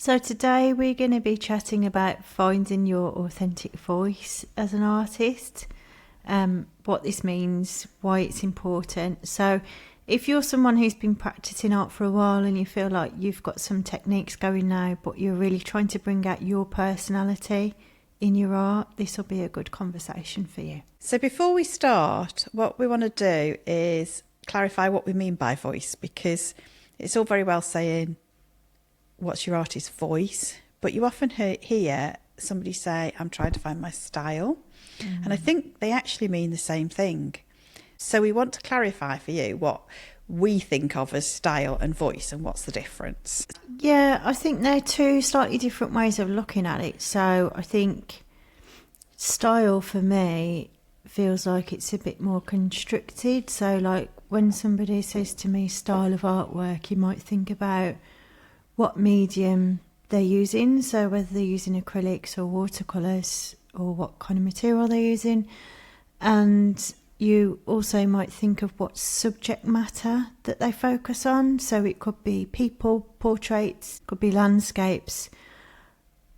So today we're going to be chatting about finding your authentic voice as an artist, what this means, why it's important. So if you're someone who's been practicing art for a while and you feel like you've got some techniques going now, but you're really trying to bring out your personality in your art, this will be a good conversation for you. So before we start, what we want to do is clarify what we mean by voice, because it's all very well saying, what's your artist's voice? But you often hear somebody say, I'm trying to find my style. And I think they actually mean the same thing. So we want to clarify for you what we think of as style and voice and what's the difference. Yeah, I think they're two slightly different ways of looking at it. So I think style for me feels like it's a bit more constricted. So like when somebody says to me style of artwork, you might think about what medium they're using, so whether they're using acrylics or watercolours or what kind of material they're using, and you also might think of what subject matter that they focus on. So it could be people, portraits, could be landscapes.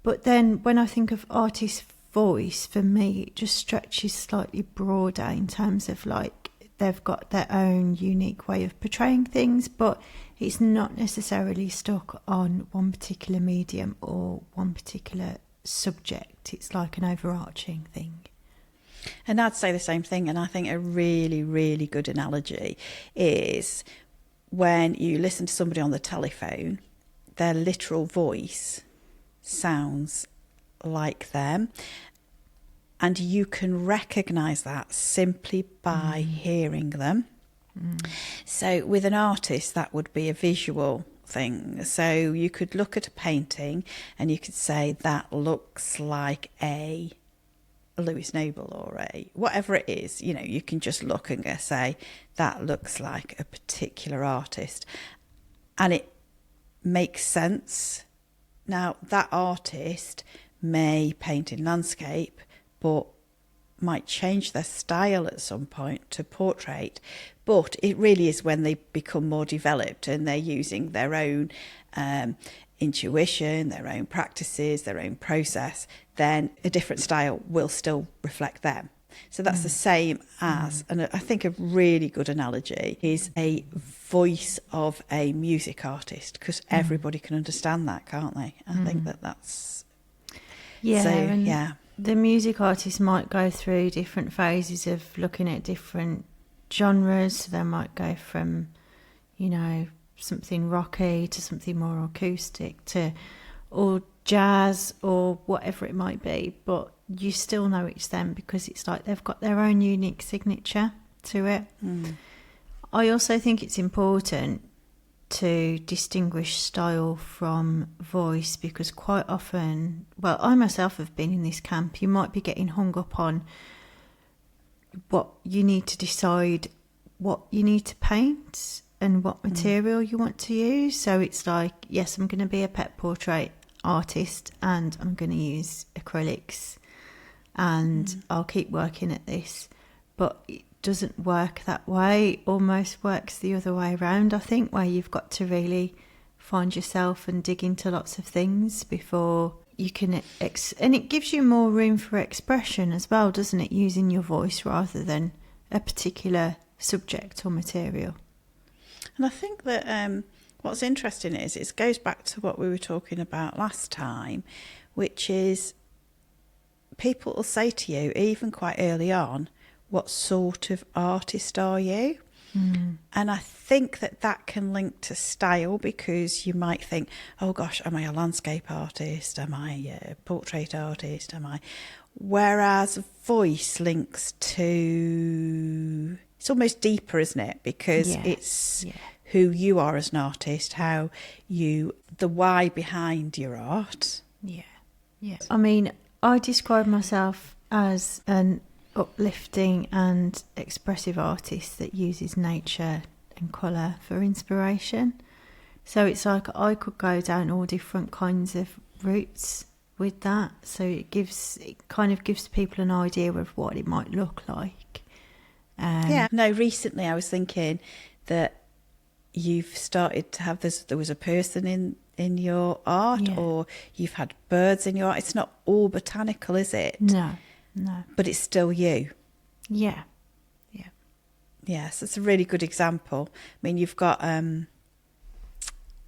But then when I think of artist voice, for me it just stretches slightly broader in terms of like they've got their own unique way of portraying things, but it's not necessarily stuck on one particular medium or one particular subject. It's like an overarching thing. And I'd say the same thing. And I think a really, really good analogy is when you listen to somebody on the telephone, their literal voice sounds like them. And you can recognise that simply by hearing them. So with an artist, that would be a visual thing. So you could look at a painting and you could say that looks like a Louis Noble or a whatever it is. You know, you can just look and say that looks like a particular artist, and it makes sense. Now that artist may paint in landscape, but might change their style at some point to portrait. But it really is when they become more developed and they're using their own intuition, their own practices, their own process, then a different style will still reflect them. So that's the same as, and I think a really good analogy is a voice of a music artist, because everybody can understand that, can't they? I think that's... Yeah, so, and yeah. the music artist might go through different phases of looking at different genres. So they might go from, you know, something rocky to something more acoustic to or jazz or whatever it might be, but you still know it's them because it's like they've got their own unique signature to it. I also think it's important to distinguish style from voice, because quite often, well, I myself have been in this camp, you might be getting hung up on what you need to decide, what you need to paint and what material you want to use. So it's like, yes, I'm going to be a pet portrait artist and I'm going to use acrylics and I'll keep working at this, but it doesn't work that way. It almost works the other way around, I think, where you've got to really find yourself and dig into lots of things before you can and it gives you more room for expression as well, doesn't it, using your voice rather than a particular subject or material. And I think that what's interesting is it goes back to what we were talking about last time, which is people will say to you, even quite early on, what sort of artist are you? And I think that can link to style, because you might think, oh gosh, am I a landscape artist? Am I a portrait artist? Whereas voice links to, it's almost deeper, isn't it? Because it's who you are as an artist, the why behind your art. Yeah. I mean, I describe myself as an uplifting and expressive artist that uses nature and colour for inspiration. So it's like I could go down all different kinds of routes with that. So it kind of gives people an idea of what it might look like. Recently I was thinking that you've started to have this. There was a person in in your art, or you've had birds in your art. It's not all botanical, is it? No. But it's still you. Yeah. Yes, it's a really good example. I mean, you've got a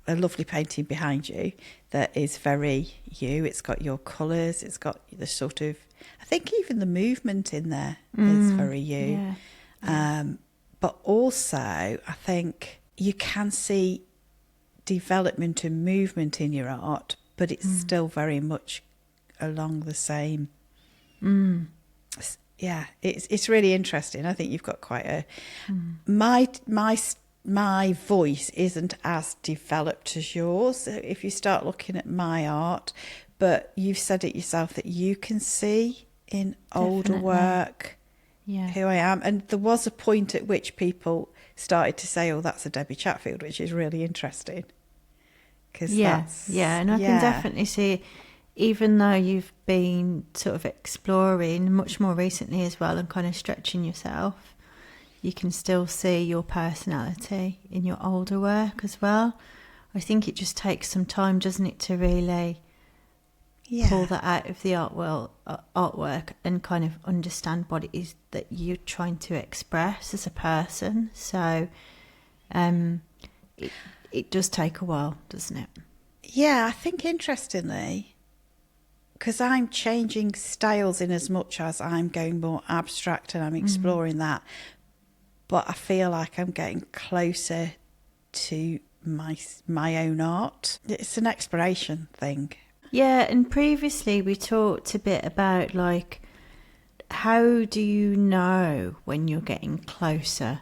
lovely painting behind you that is very you. It's got your colours. It's got the sort of, I think even the movement in there is very you. Yeah. But also, I think you can see development and movement in your art, but it's still very much along the same. Yeah, it's really interesting. I think you've got quite a my voice isn't as developed as yours if you start looking at my art, but you've said it yourself that you can see in older work who I am. And there was a point at which people started to say, oh, that's a Debbie Chatfield, which is really interesting. And I can definitely see, even though you've been sort of exploring much more recently as well and kind of stretching yourself, you can still see your personality in your older work as well. I think it just takes some time, doesn't it, to really pull that out of the artwork and kind of understand what it is that you're trying to express as a person. So it does take a while, doesn't it? Yeah, I think interestingly, because I'm changing styles in as much as I'm going more abstract and I'm exploring that, but I feel like I'm getting closer to my own art. It's an exploration thing. Yeah, and previously we talked a bit about, like, how do you know when you're getting closer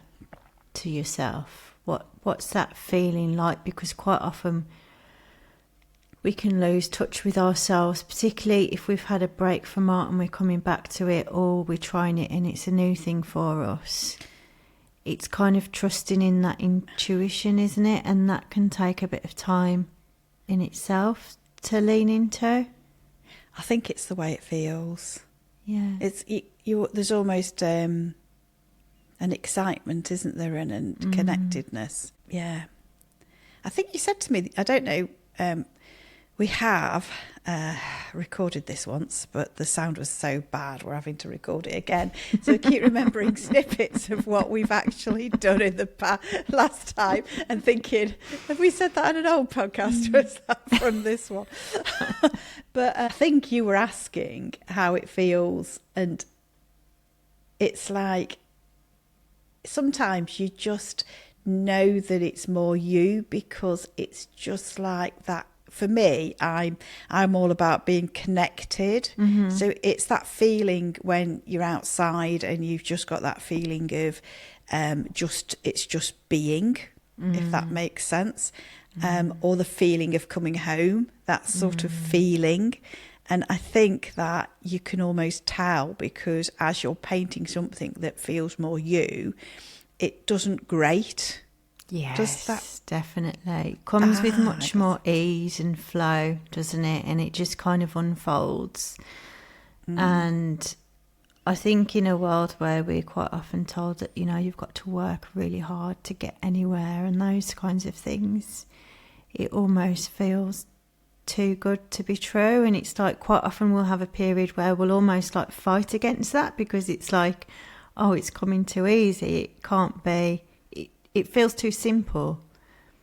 to yourself? What's that feeling like? Because quite often we can lose touch with ourselves, particularly if we've had a break from art and we're coming back to it, or we're trying it and it's a new thing for us. It's kind of trusting in that intuition, isn't it? And that can take a bit of time in itself to lean into. I think it's the way it feels. Yeah. There's almost an excitement, isn't there, and connectedness. Yeah. I think you said to me, I don't know, we have recorded this once, but the sound was so bad we're having to record it again. So I keep remembering snippets of what we've actually done in the last time and thinking, have we said that on an old podcast or is that from this one? But I think you were asking how it feels, and it's like sometimes you just know that it's more you, because it's just like that. For me, I'm all about being connected. So it's that feeling when you're outside and you've just got that feeling of it's just being, if that makes sense, or the feeling of coming home, that sort of feeling. And I think that you can almost tell, because as you're painting something that feels more you, it doesn't grate. Yes, does that? Definitely. It comes with much more ease and flow, doesn't it? And it just kind of unfolds. And I think in a world where we're quite often told that, you know, you've got to work really hard to get anywhere and those kinds of things, it almost feels too good to be true. And it's like quite often we'll have a period where we'll almost like fight against that, because it's like, oh, it's coming too easy. It can't be. It feels too simple.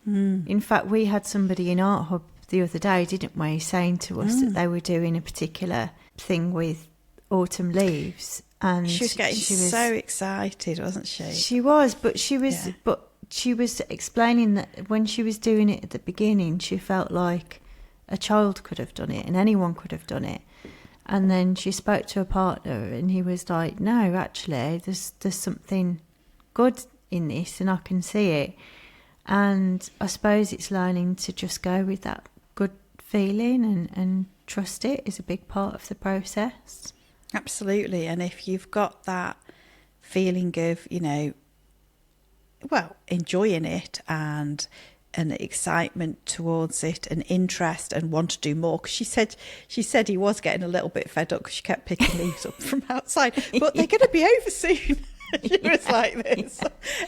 In fact, we had somebody in Art Hub the other day, didn't we, saying to us that they were doing a particular thing with autumn leaves, and she was so excited, wasn't she? She was, but she was explaining that when she was doing it at the beginning, she felt like a child could have done it and anyone could have done it. And then she spoke to a partner, and he was like, "No, actually, there's something good in this, and I can see it." And I suppose it's learning to just go with that good feeling and trust it is a big part of the process. Absolutely. And if you've got that feeling of, you know, well, enjoying it and an excitement towards it, an interest, and want to do more, because she said he was getting a little bit fed up because she kept picking leaves up from outside, but they're going to be over soon. She was like this.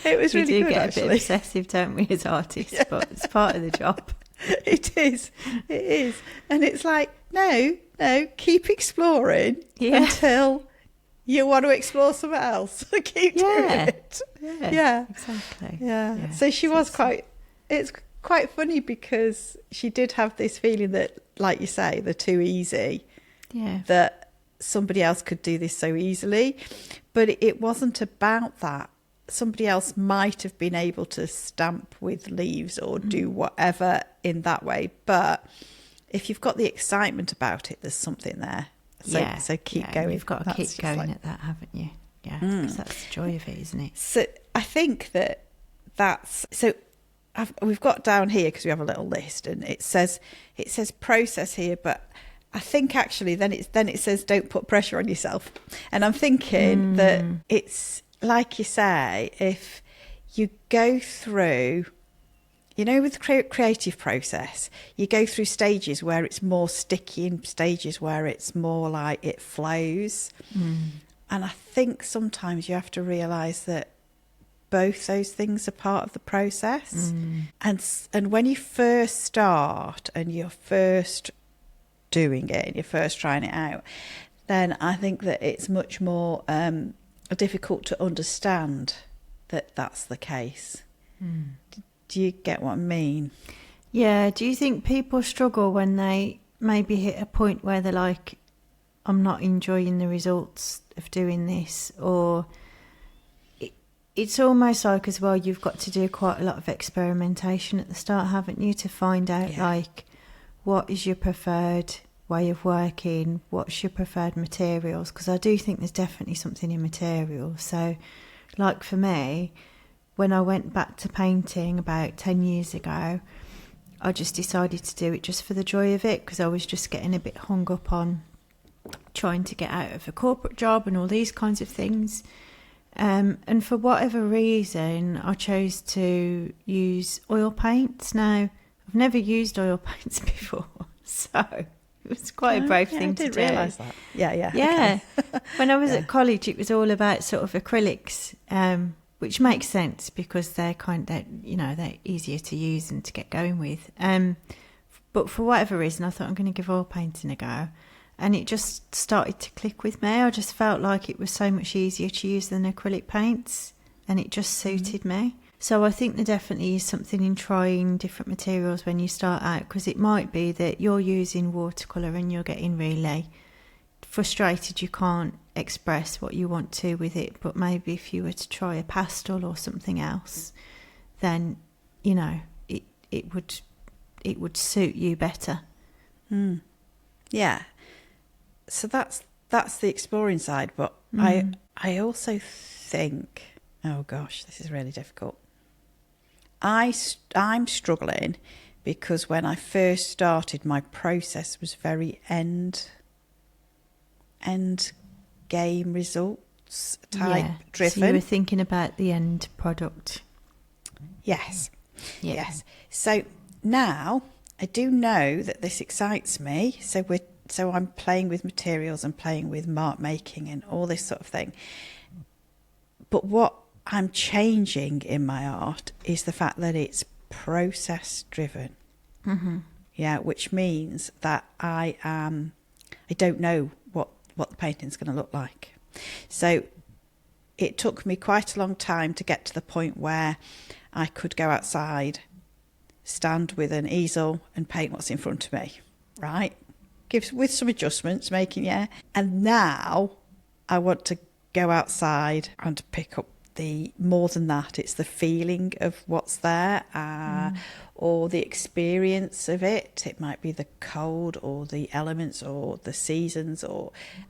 It was really good, actually. We do get a bit obsessive, don't we, as artists? But it's part of the job. It is. And it's like, no, keep exploring until you want to explore something else. Keep doing it. Yeah, exactly. Yeah. So she was it's quite funny because she did have this feeling that, like you say, they're too easy. Yeah. That somebody else could do this so easily. But it wasn't about that. Somebody else might have been able to stamp with leaves or do whatever in that way. But if you've got the excitement about it, there's something there. So keep going. You've got to keep going at that, haven't you? Yeah, because that's the joy of it, isn't it? So I think that's... So we've got down here, because we have a little list, and it says process here, but I think actually then it says don't put pressure on yourself. And I'm thinking that it's... Like you say, if you go through, with the creative process, you go through stages where it's more sticky and stages where it's more like it flows. And I think sometimes you have to realise that both those things are part of the process. And when you first start and you're first doing it and you're first trying it out, then I think that it's much more... difficult to understand that that's the case. Do you get what I mean? Yeah. Do you think people struggle when they maybe hit a point where they're like, I'm not enjoying the results of doing this? Or it's almost like as well, you've got to do quite a lot of experimentation at the start, haven't you, to find out like what is your preferred way of working, what's your preferred materials, because I do think there's definitely something in materials. So like for me, when I went back to painting about 10 years ago, I just decided to do it just for the joy of it, because I was just getting a bit hung up on trying to get out of a corporate job and all these kinds of things. And for whatever reason, I chose to use oil paints. Now, I've never used oil paints before, so it was quite a brave thing to do. I didn't realise that. Yeah. Okay. When I was at college, it was all about sort of acrylics, which makes sense because they're they're easier to use and to get going with. But for whatever reason, I thought I'm going to give oil painting a go. And it just started to click with me. I just felt like it was so much easier to use than acrylic paints, and it just suited me. So I think there definitely is something in trying different materials when you start out, because it might be that you're using watercolour and you're getting really frustrated you can't express what you want to with it. But maybe if you were to try a pastel or something else, then, it would suit you better. Yeah. So that's the exploring side. But I also think, oh gosh, this is really difficult. I'm struggling because when I first started, my process was very end game results type driven. So you were thinking about the end product. Yes. So now I do know that this excites me. So I'm playing with materials and playing with mark making and all this sort of thing. But what I'm changing in my art is the fact that it's process driven. Yeah, which means that I don't know what the painting's going to look like. So it took me quite a long time to get to the point where I could go outside, stand with an easel and paint what's in front of me, right? With some adjustments, and now I want to go outside and pick up more than that, it's the feeling of what's there, or the experience of it. It might be the cold or the elements or the seasons,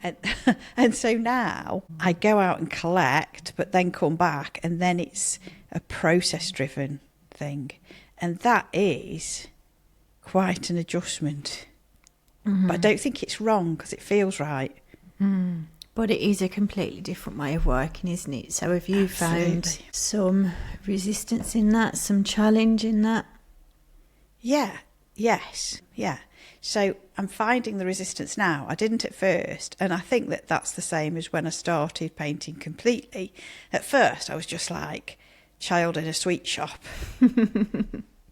and so now I go out and collect, but then come back, and then it's a process driven thing, and that is quite an adjustment. But I don't think it's wrong because it feels right. But it is a completely different way of working, isn't it? So have you found some resistance in that, some challenge in that? Yeah. So I'm finding the resistance now. I didn't at first, and I think that that's the same as when I started painting completely. At first, I was just like child in a sweet shop.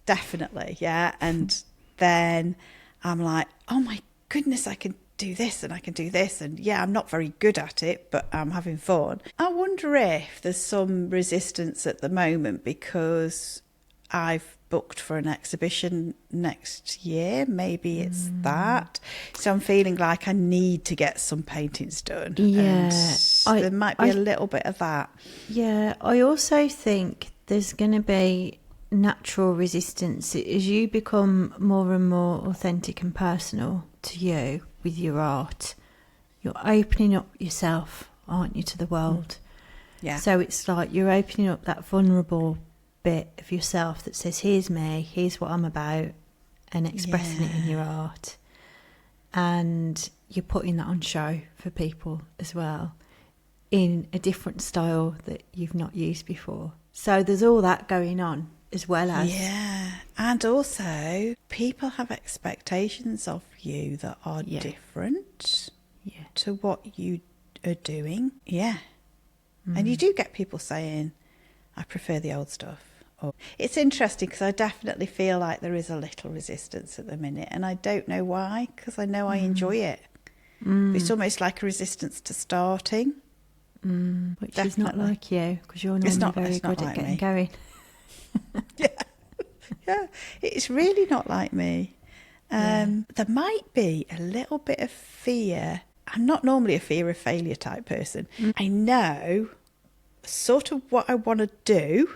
Definitely, yeah. And then I'm like, oh my goodness, I can do this and I can do this. And yeah, I'm not very good at it, but I'm having fun. I wonder if there's some resistance at the moment because I've booked for an exhibition next year. Maybe it's that. So I'm feeling like I need to get some paintings done. Yeah. And there might be a little bit of that. Yeah. I also think there's going to be natural resistance as you become more and more authentic and personal to you with your art. You're opening up yourself, aren't you, to the world? Yeah. So it's like you're opening up that vulnerable bit of yourself that says, here's me, here's what I'm about, and expressing it in your art. And you're putting that on show for people as well in a different style that you've not used before. So there's all that going on as well as... Yeah. And also, people have expectations of you that are different to what you are doing. Yeah. And you do get people saying, I prefer the old stuff. Or, it's interesting because I definitely feel like there is a little resistance at the minute, and I don't know why, because I know I enjoy it. It's almost like a resistance to starting. Which is not like you, because you're normally very good at getting going. Yeah, it's really not like me. There might be a little bit of fear. I'm not normally a fear of failure type person. I know sort of what I want to do,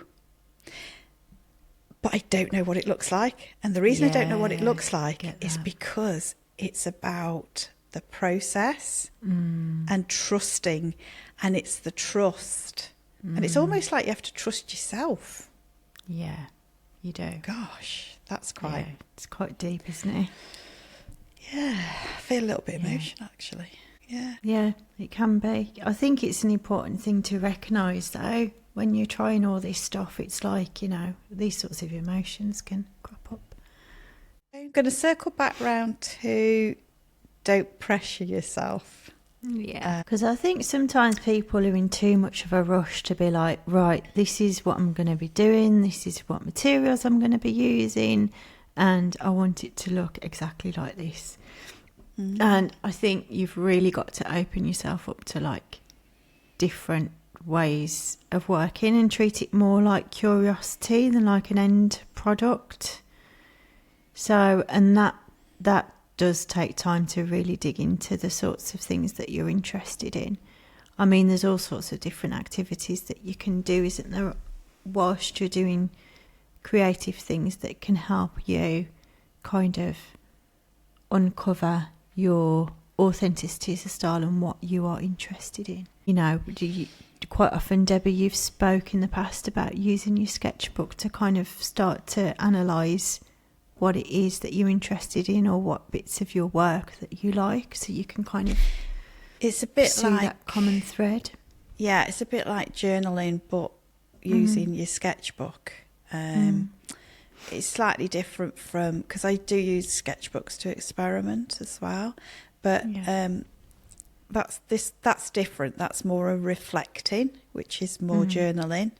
but I don't know what it looks like. And the reason I don't know what it looks like is because it's about the process and trusting, and it's the trust. And it's almost like you have to trust yourself. Yeah, you do. Gosh, that's quite... it's quite deep, isn't it? Yeah, I feel a little bit emotional, actually. Yeah. Yeah, it can be. I think it's an important thing to recognise, though, when you're trying all this stuff. It's like, you know, these sorts of emotions can crop up. I'm going to circle back round to don't pressure yourself. Yeah, because I think sometimes people are in too much of a rush to be like, right, this is what I'm going to be doing, this is what materials I'm going to be using, and I want it to look exactly like this. And I think you've really got to open yourself up to like different ways of working and treat it more like curiosity than like an end product. So, and that does take time to really dig into the sorts of things that you're interested in. I mean, there's all sorts of different activities that you can do, isn't there, whilst you're doing creative things that can help you kind of uncover your authenticity as a style and what you are interested in. You know, quite often, Debbie, you've spoke in the past about using your sketchbook to kind of start to analyse what it is that you're interested in or what bits of your work that you like, so you can kind of it's a bit see like that common thread. Yeah, it's a bit like journaling, but using your sketchbook. It's slightly different from, because I do use sketchbooks to experiment as well, but that's different. That's more a reflecting, which is more journaling.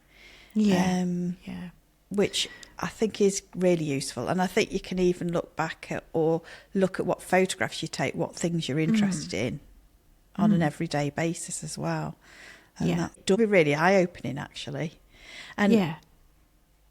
Which I think is really useful. And I think you can even look back at or look at what photographs you take, what things you're interested in on an everyday basis as well. And that will be really eye-opening, actually. And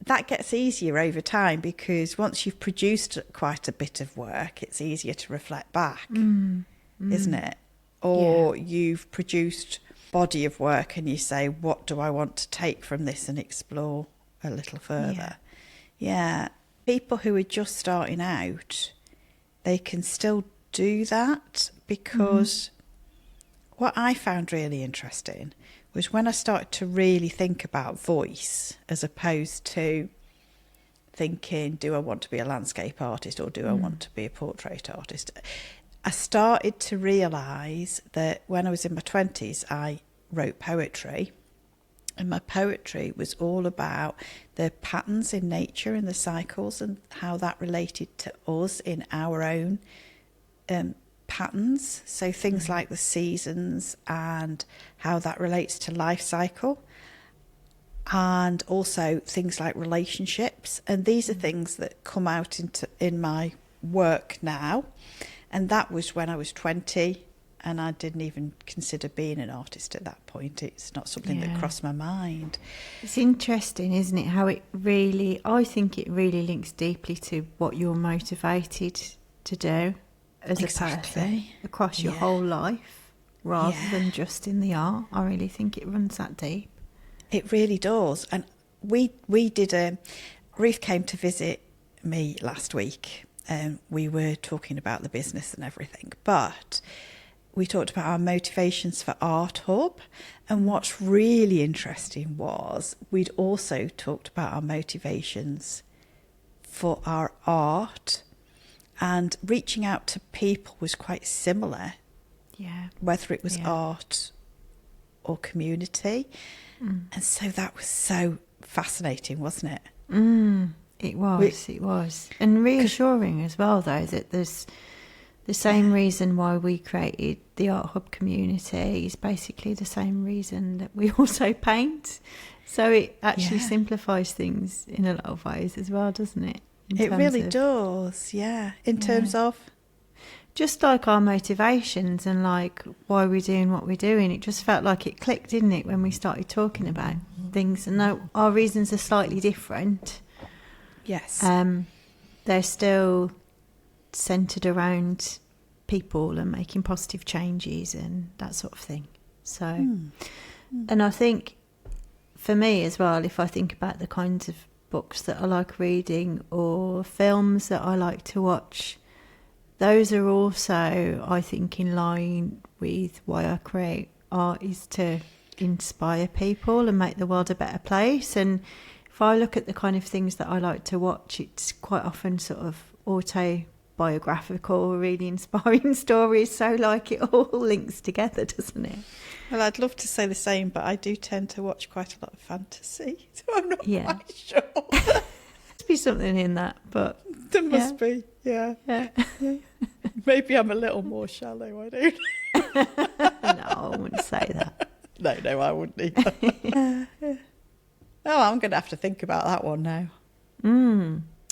that gets easier over time, because once you've produced quite a bit of work, it's easier to reflect back, isn't it? Or you've produced body of work and you say, what do I want to take from this and explore a little further. People who are just starting out, they can still do that, because what I found really interesting was when I started to really think about voice, as opposed to thinking, do I want to be a landscape artist or do I want to be a portrait artist? I started to realise that when I was in my 20s, I wrote poetry. And my poetry was all about the patterns in nature and the cycles and how that related to us in our own patterns. So things like the seasons and how that relates to life cycle. And also things like relationships. And these are things that come out in my work now. And that was when I was 20, and I didn't even consider being an artist at that point. It's not something that crossed my mind. It's interesting, isn't it, how I think it really links deeply to what you're motivated to do as a person across your whole life, rather than just in the art. I really think it runs that deep. It really does. And we did Ruth came to visit me last week, and we were talking about the business and everything, but we talked about our motivations for Art Hub, and what's really interesting was we'd also talked about our motivations for our art, and reaching out to people was quite similar, whether it was art or community. And so that was so fascinating, wasn't it? It was. And reassuring as well, though, that there's the same reason why we created the Art Hub community is basically the same reason that we also paint. So it actually simplifies things in a lot of ways as well, doesn't it? It really does, in terms of? Just like our motivations and like why we're doing what we're doing. It just felt like it clicked, didn't it, when we started talking about things. And though our reasons are slightly different, they're still centred around people and making positive changes and that sort of thing. So, and I think for me as well, if I think about the kinds of books that I like reading or films that I like to watch, those are also, I think, in line with why I create art, is to inspire people and make the world a better place. And if I look at the kind of things that I like to watch, it's quite often sort of autobiographical, really inspiring stories. So like it all links together, doesn't it? Well, I'd love to say the same, but I do tend to watch quite a lot of fantasy, so I'm not quite sure. Must be something in that, but there must be, yeah. Maybe I'm a little more shallow, I don't know. No, I wouldn't say that. No, I wouldn't either. Oh, I'm going to have to think about that one now.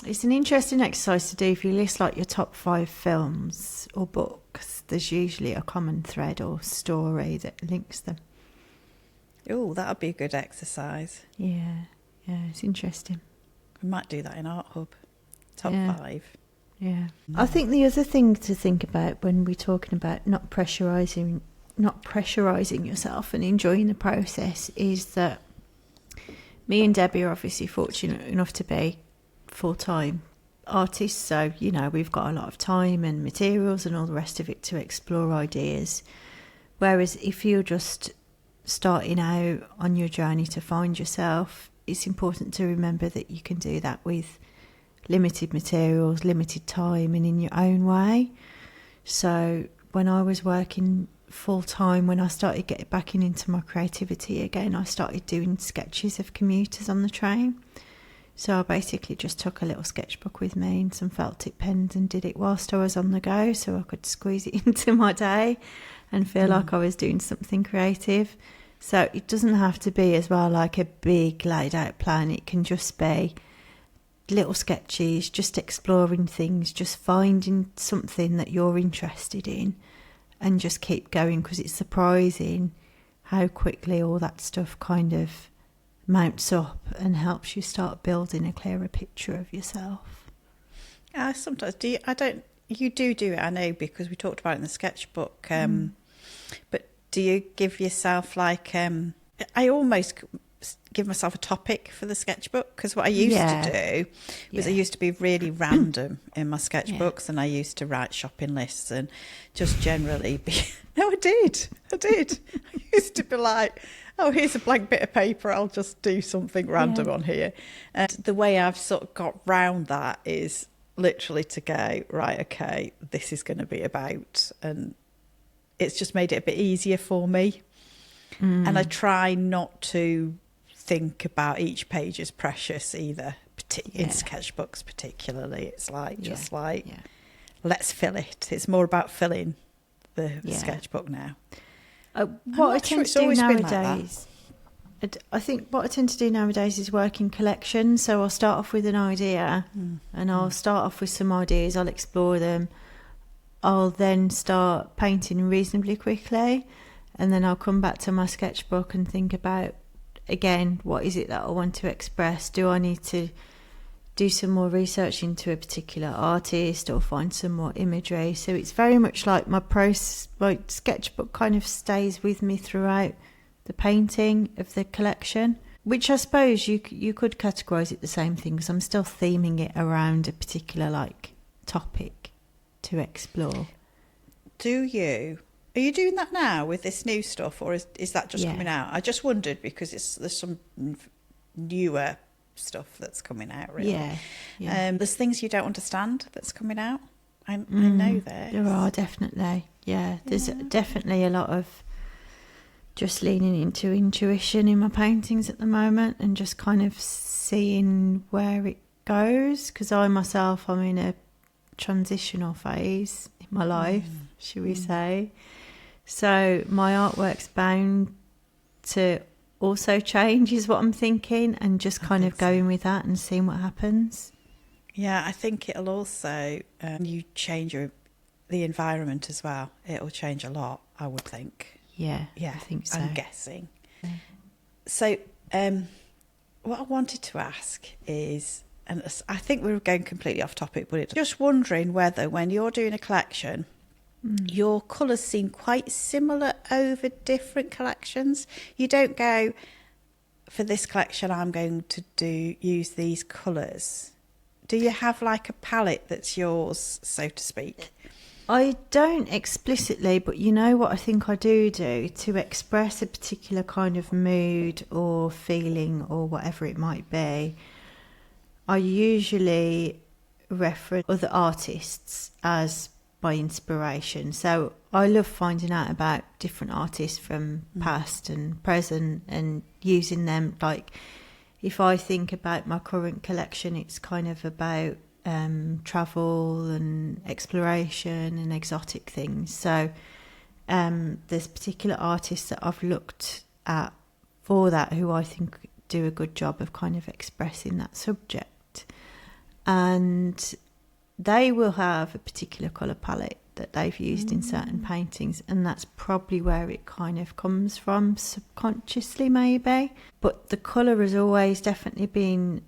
It's an interesting exercise to do. If you list like your top 5 films or books, there's usually a common thread or story that links them. Oh, that would be a good exercise. Yeah, it's interesting. We might do that in Art Hub. Top 5. Yeah. I think the other thing to think about when we're talking about not pressurising yourself and enjoying the process is that me and Debbie are obviously fortunate enough to be full-time artists, so we've got a lot of time and materials and all the rest of it to explore ideas, whereas if you're just starting out on your journey to find yourself, it's important to remember that you can do that with limited materials, limited time, and in your own way. So when I was working full-time, when I started getting back into my creativity again, I started doing sketches of commuters on the train. So I basically just took a little sketchbook with me and some felt tip pens and did it whilst I was on the go, so I could squeeze it into my day and feel like I was doing something creative. So it doesn't have to be as well like a big laid out plan. It can just be little sketches, just exploring things, just finding something that you're interested in and just keep going, because it's surprising how quickly all that stuff kind of mounts up and helps you start building a clearer picture of yourself. I sometimes do. You do it, I know, because we talked about it in the sketchbook. But do you give yourself like I almost give myself a topic for the sketchbook, because what I used to do was I used to be really random in my sketchbooks, and I used to write shopping lists and just generally be I did I used to be like, oh, here's a blank bit of paper, I'll just do something random on here. And the way I've sort of got round that is literally to go, right, okay, this is going to be about, and it's just made it a bit easier for me. And I try not to think about each page as precious either, in sketchbooks particularly. It's like let's fill it. It's more about filling the sketchbook now. What I tend to do nowadays, I think what I tend to do nowadays is work in collections. So I'll start off with an idea, and I'll start off with some ideas. I'll explore them. I'll then start painting reasonably quickly, and then I'll come back to my sketchbook and think about, again, what is it that I want to express? Do I need to do some more research into a particular artist or find some more imagery? So it's very much like my sketchbook kind of stays with me throughout the painting of the collection, which I suppose you could categorise it the same thing, because I'm still theming it around a particular topic to explore. Are you doing that now with this new stuff, or is that just coming out? I just wondered because there's some newer stuff that's coming out, really. Yeah. There's things you don't understand that's coming out. I know there are definitely. Yeah, there's definitely a lot of just leaning into intuition in my paintings at the moment, and just kind of seeing where it goes, because I'm in a transitional phase in my life, should we say. So my artwork's bound to also change, is what I'm thinking, and just kind of going with that and seeing what happens. Yeah, I think it'll also, you change the environment as well. It'll change a lot, I would think. Yeah, I think so. I'm guessing. So what I wanted to ask is, and I think we were going completely off topic, but it's just wondering whether when you're doing a collection, your colours seem quite similar over different collections. You don't go, for this collection I'm going to use these colours. Do you have a palette that's yours, so to speak? I don't explicitly, but you know what I think I do to express a particular kind of mood or feeling or whatever it might be. I usually reference other artists as my inspiration. So I love finding out about different artists from past and present and using them. If I think about my current collection, it's kind of about travel and exploration and exotic things. So there's particular artists that I've looked at for that who I think do a good job of kind of expressing that subject, and they will have a particular colour palette that they've used in certain paintings, and that's probably where it kind of comes from, subconsciously maybe. But the colour has always definitely been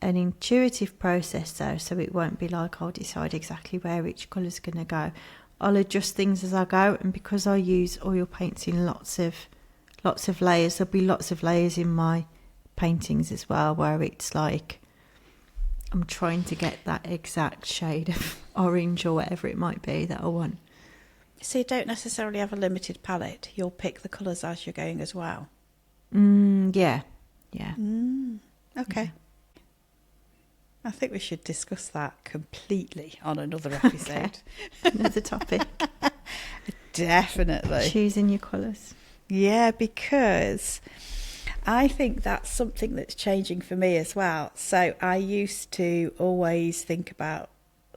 an intuitive process though, so it won't be I'll decide exactly where each colour's going to go. I'll adjust things as I go, and because I use oil paints in lots of layers, there'll be lots of layers in my paintings as well, where it's I'm trying to get that exact shade of orange or whatever it might be that I want. So you don't necessarily have a limited palette, you'll pick the colours as you're going as well? Yeah. Okay. Yeah. I think we should discuss that completely on another episode. Another topic. Definitely. Choosing your colours. Yeah, because I think that's something that's changing for me as well. So I used to always think about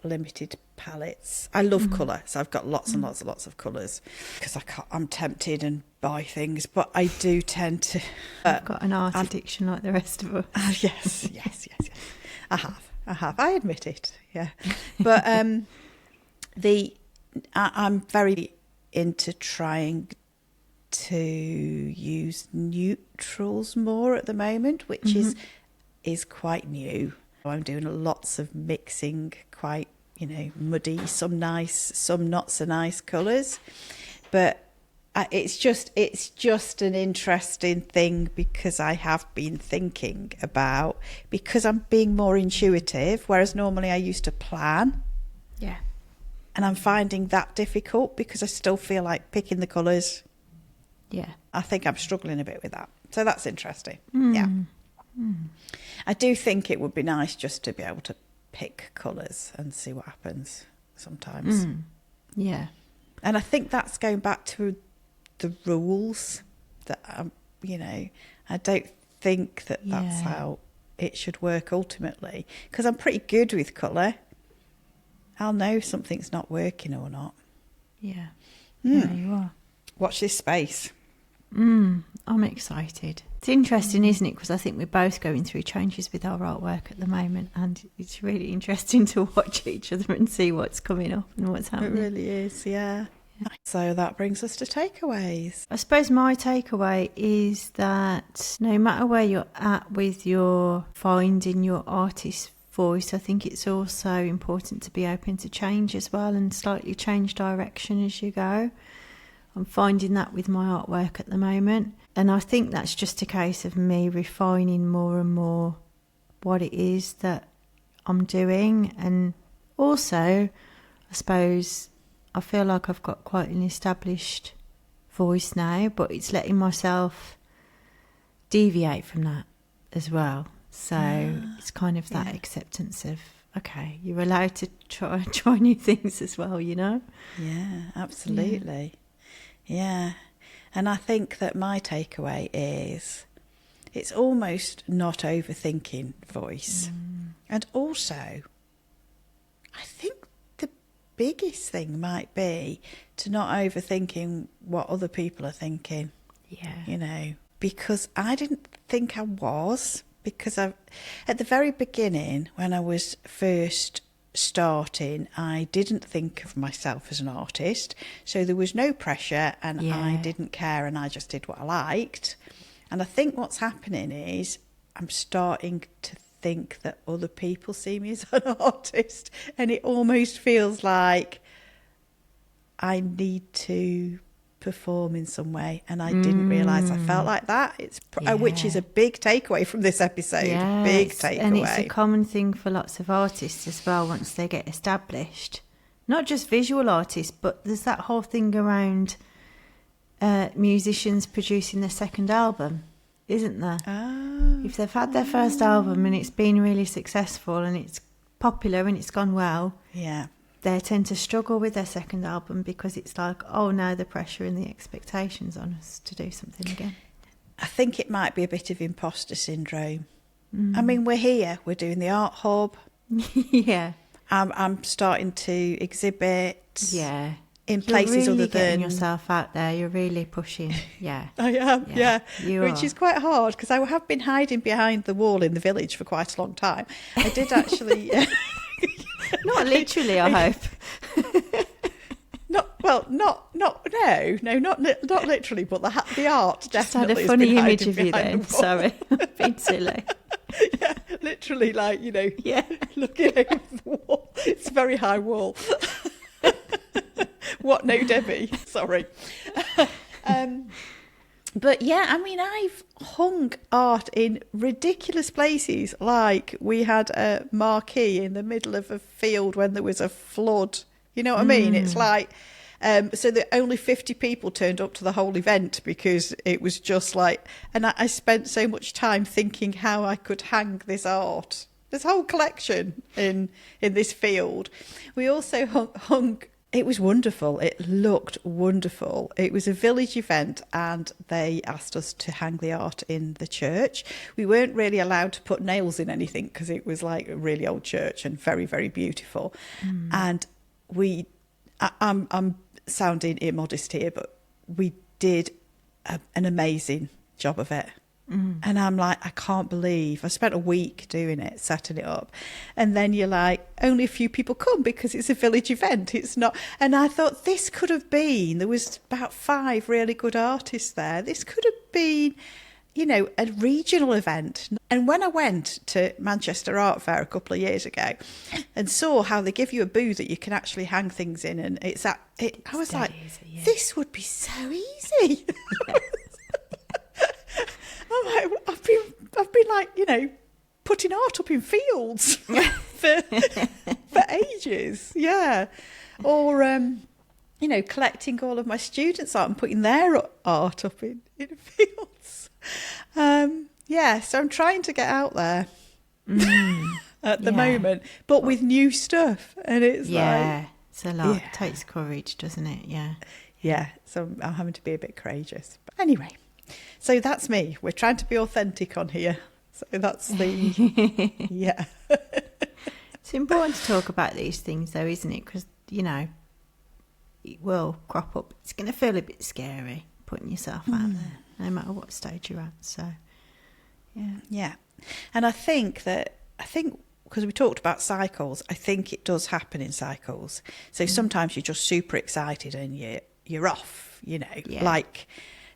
limited palettes. I love colour, so I've got lots and lots and lots of colours because I'm tempted and buy things, but I do tend to... I've got an art addiction like the rest of us. Yes. I have. I admit it, yeah. But I'm very into trying to use neutrals more at the moment, which is quite new. I'm doing lots of mixing, quite muddy, some nice, some not so nice colours, but it's just an interesting thing because I have been thinking about, because I'm being more intuitive, whereas normally I used to plan. Yeah. And I'm finding that difficult because I still feel like picking the colours. Yeah. I think I'm struggling a bit with that. So that's interesting. Yeah. I do think it would be nice just to be able to pick colours and see what happens sometimes. Yeah. And I think that's going back to the rules that, I don't think that's how it should work ultimately. Because I'm pretty good with colour. I'll know if something's not working or not. Yeah. Yeah, you are. Watch this space. I'm excited. It's interesting, isn't it? Because I think we're both going through changes with our artwork at the moment, and it's really interesting to watch each other and see what's coming up and what's happening. It really is, yeah. So that brings us to takeaways. I suppose my takeaway is that no matter where you're at with your finding your artist voice, I think it's also important to be open to change as well and slightly change direction as you go. I'm finding that with my artwork at the moment, and I think that's just a case of me refining more and more what it is that I'm doing. And also, I suppose I feel like I've got quite an established voice now, but it's letting myself deviate from that as well. So it's kind of that acceptance of, okay, you're allowed to try new things as well, you know? Yeah, absolutely. Yeah. And I think that my takeaway is it's almost not overthinking voice. And also, I think the biggest thing might be to not overthinking what other people are thinking. Yeah. You know, because I didn't think I was, because at the very beginning, when I was first starting, I didn't think of myself as an artist, so there was no pressure, and I didn't care, and I just did what I liked. And I think what's happening is I'm starting to think that other people see me as an artist, and it almost feels like I need to perform in some way, and I didn't realise I felt like that. It's which is a big takeaway from this episode. Big takeaway. And it's a common thing for lots of artists as well once they get established. Not just visual artists, but there's that whole thing around musicians producing their second album, isn't there? If they've had their first album and it's been really successful and it's popular and it's gone well, they tend to struggle with their second album because it's like, oh, now the pressure and the expectations on us to do something again. I think it might be a bit of imposter syndrome. I mean, we're here, we're doing the art hub. I'm starting to exhibit. In places you're really other getting than yourself out there. You're really pushing. I am, which is quite hard because I have been hiding behind the wall in the village for quite a long time. I did actually. Not literally, I hope. Not literally, but the art Just definitely. had a funny has been image of you behind then. the wall. Sorry, I've been silly. Yeah, literally, like, you know, looking over the wall. It's a very high wall. What, no, Debbie? Sorry. But yeah, I mean, I've hung art in ridiculous places. Like we had a marquee in the middle of a field when there was a flood. You know what I mean? It's like, so that only 50 people turned up to the whole event because it was just like, and I spent so much time thinking how I could hang this art, this whole collection in this field. We also hung. It was wonderful. It looked wonderful. It was a village event and they asked us to hang the art in the church. We weren't really allowed to put nails in anything because it was like a really old church and very, very beautiful. And I'm sounding immodest here, but we did an amazing job of it. And I'm like, I can't believe I spent a week doing it, setting it up. And then you're like, only a few people come because it's a village event. It's not. And I thought this could have been, there was about 5 really good artists there. This could have been, you know, a regional event. And when I went to Manchester Art Fair a couple of years ago and saw how they give you a booth that you can actually hang things in, and I was like, this would be so easy. I'm like, I've been like, you know, putting art up in fields for ages, or you know, collecting all of my students' art and putting their art up in fields. So I'm trying to get out there at the moment, but with new stuff, and it's like, it's a lot. It takes courage, doesn't it? So I'm having to be a bit courageous. But anyway. So that's me. We're trying to be authentic on here. So that's the, It's important to talk about these things though, isn't it? Because, you know, it will crop up. It's going to feel a bit scary, putting yourself out there, no matter what stage you're at. So, yeah. Yeah. And I think because we talked about cycles, I think it does happen in cycles. So sometimes you're just super excited and you're off, you know, like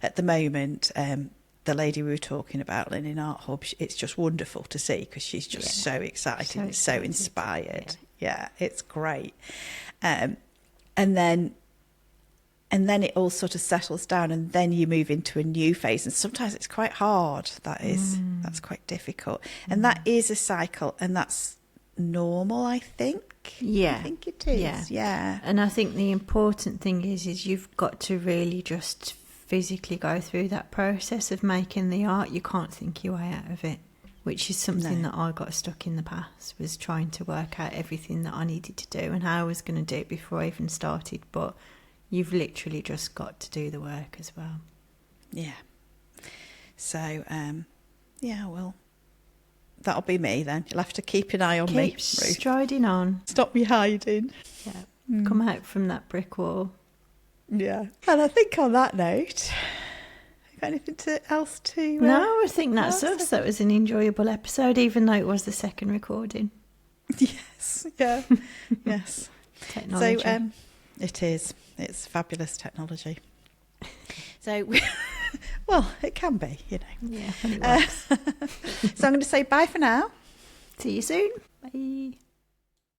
at the moment, the lady we were talking about, Lynn, in Art Hub, it's just wonderful to see because she's just so excited and so inspired. Yeah, it's great. And then it all sort of settles down, and then you move into a new phase. And sometimes it's quite hard. That's quite difficult. And that is a cycle, and that's normal, I think. Yeah. I think it is. Yeah. And I think the important thing is you've got to really just physically go through that process of making the art. You can't think your way out of it, which is something that I got stuck in the past, was trying to work out everything that I needed to do and how I was going to do it before I even started. But you've literally just got to do the work as well. Yeah. So, well, that'll be me then. You'll have to keep an eye on me, Keep striding on. Stop me hiding. Yeah. Come out from that brick wall. Yeah. And I think on that note, you got anything else to... No, I think that's us. That was an enjoyable episode, even though it was the second recording. Yes. Yeah. Yes. Technology. So, it is. It's fabulous technology. So, well, it can be, you know. Yeah, it works. So I'm going to say bye for now. See you soon. Bye.